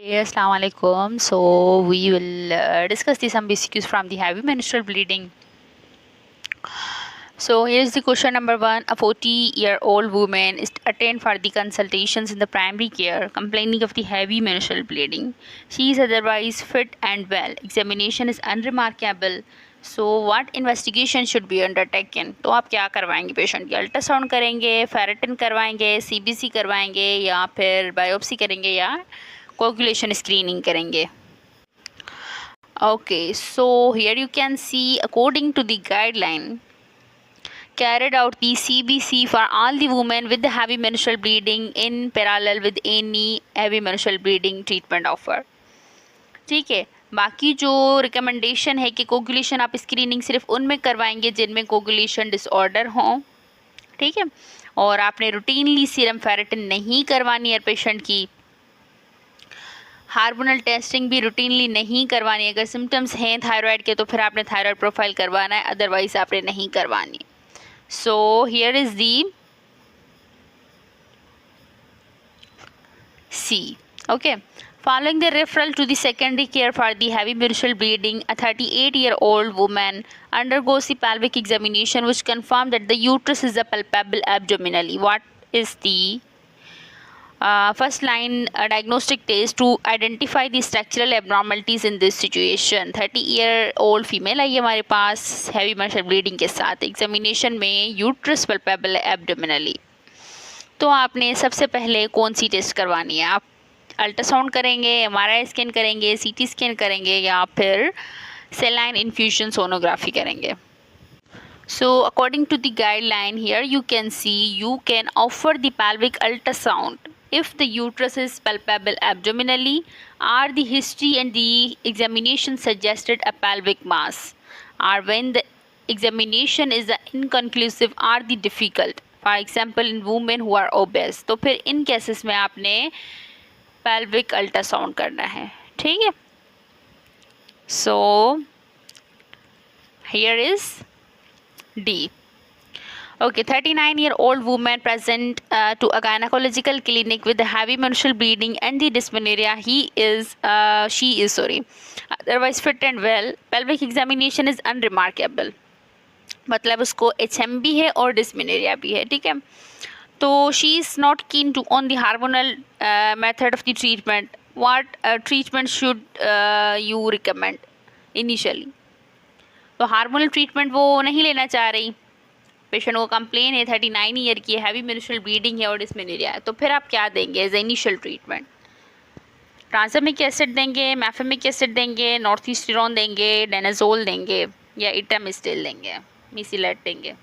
Hey, Assalamu alaikum. So we will discuss some BCQs from the heavy menstrual bleeding. So here is the question number one. A 40-year-old woman is attend for the consultations in the primary care, complaining of the heavy menstrual bleeding. She is otherwise fit and well. Examination is unremarkable. So what investigation should be undertaken? तो आप क्या करवाएंगे patient की? Ultrasound करेंगे, ferritin करवाएंगे, CBC करवाएंगे या फिर बायोप्सी करेंगे या कोगुलेशन स्क्रीनिंग करेंगे? Okay, so here you can see according to the guideline carried out the CBC for all the women with the heavy menstrual bleeding in parallel with any heavy menstrual bleeding treatment offer. ठीक है, बाकी जो recommendation है कि coagulation आप screening सिर्फ उनमें करवाएंगे जिनमें कोगुलेशन डिसऑर्डर हो, ठीक है, और आपने रूटीनली सीरम फेरेटिन नहीं करवानी है पेशेंट की। हार्मोनल टेस्टिंग भी रूटीनली नहीं करवानी है। अगर सिम्टम्स हैं थायराइड के तो फिर आपने थायराइड प्रोफाइल करवाना है, अदरवाइज आपने नहीं करवानी। So here is the C. Okay. Following the referral to the secondary care for the heavy menstrual bleeding, a 38-year-old woman undergoes the pelvic examination which confirmed that the uterus is palpable abdominally. What is the first line diagnostic test to identify the structural abnormalities in this situation? 30-year-old female आई हमारे पास heavy menstrual bleeding के साथ examination में uterus palpable abdominally। तो आपने सबसे पहले कौन सी test करवानी है? आप अल्ट्रासाउंड करेंगे, एमआरआई स्कैन करेंगे, सीटी स्कैन करेंगे या फिर सेलाइन इन्फ्यूजन सोनोग्राफी करेंगे? So according to the guideline here you can see you can offer the pelvic ultrasound if the uterus is palpable abdominally or the history and the examination suggested a pelvic mass, or when the examination is inconclusive or the difficult, for example in women who are obese, तो फिर इन cases में आपने pelvic ultrasound करना है, ठीक है। So here is D. Okay, 39-year-old woman present to a gynecological clinic with the heavy menstrual bleeding and the dysmenorrhea. She is otherwise fit and well. Pelvic examination is unremarkable. मतलब उसको HM भी है और dysmenorrhea भी है, ठीक है। तो she is not keen to on the hormonal method of the treatment. What treatment should you recommend initially? तो हार्मोनल ट्रीटमेंट वो नहीं लेना चाह रही। पेशेंट को कंप्लेन है 39 ईयर की, हैवी मेंस्ट्रुअल ब्लीडिंग है और डिस्मेनोरिया है, तो फिर आप क्या देंगे एज इनिशियल ट्रीटमेंट? ट्रांसमिक एसिड देंगे, मैफेमिक एसिड देंगे, नॉर्थईस्टेरोन देंगे, डेनाजोल देंगे या इटामिस्टिल देंगे, मिसिलेट देंगे?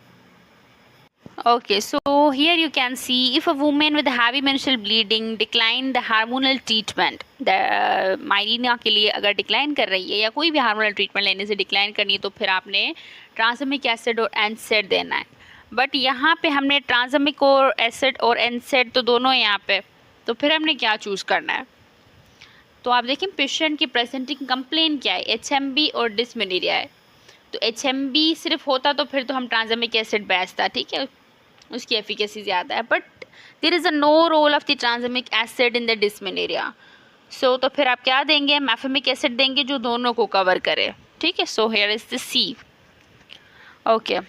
Okay, so here you can see if a woman with heavy menstrual bleeding decline the hormonal treatment, the माइलीना के लिए अगर डिक्लाइन कर रही है या कोई भी हार्मोनल ट्रीटमेंट लेने से डिक्लाइन करनी है तो फिर आपने ट्रांसमिक एसिड और एनसेड देना है। बट यहाँ पे हमने ट्रांसमिक और एसिड और एनसेड तो दोनों यहाँ पे, तो फिर हमने क्या चूज़ करना है? तो आप देखें पेशेंट की प्रेजेंटिंग कंप्लेन क्या है, HMB और डिस्मेनोरिया है। तो HMB सिर्फ होता तो फिर तो हम ट्रांसमिक एसिड बेस्ट था, ठीक है, उसकी एफिकेसी ज़्यादा है, but there is a no role of the tranexamic acid in the dysmenorrhoea. So तो फिर आप क्या देंगे? मैफेमिक एसिड देंगे जो दोनों को कवर करे, ठीक है। So here is the C. Okay,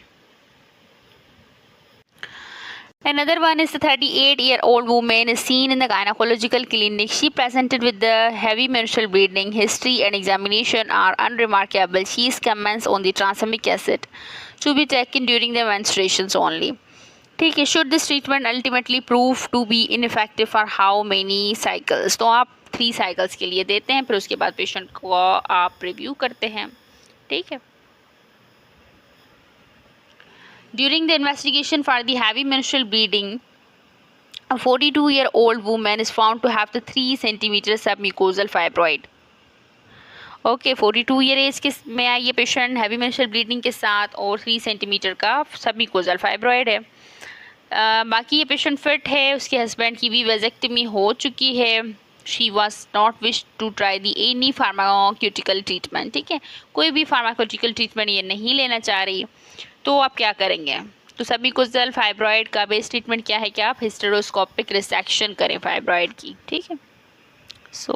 another one is the 38-year-old woman is seen in the gynecological clinic. She presented with the heavy menstrual bleeding. History and examination are unremarkable. She is commenced on the tranexamic acid to be taken during the menstruations only. ठीक है, should this treatment ultimately prove to be ineffective for how many cycles? तो आप 3 cycles के लिए देते हैं, फिर उसके बाद पेशेंट को आप रिव्यू करते हैं, ठीक है। During the investigation for the heavy menstrual bleeding, a 42-year-old woman is found to have the 3 centimeter submucosal fibroid. Okay, 42 year age के में आई ये पेशेंट हैवी मेंस्ट्रुअल ब्लीडिंग के साथ और 3 सेंटीमीटर का सबम्यूकोजल फाइब्रॉइड है। बाकी ये पेशेंट फिट है, उसके हस्बैंड की भी वेजेक्टमी हो चुकी है। She was not wish to try the any pharmaceutical treatment, ठीक है, कोई भी फार्माक्यूटिकल ट्रीटमेंट ये नहीं लेना चाह रही। तो आप क्या करेंगे? तो सबम्यूकोजल फाइब्रॉइड का बेस्ट ट्रीटमेंट क्या है कि आप हिस्टेरोस्कोपिक रिसेक्शन करें फाइब्रॉइड की, ठीक है। सो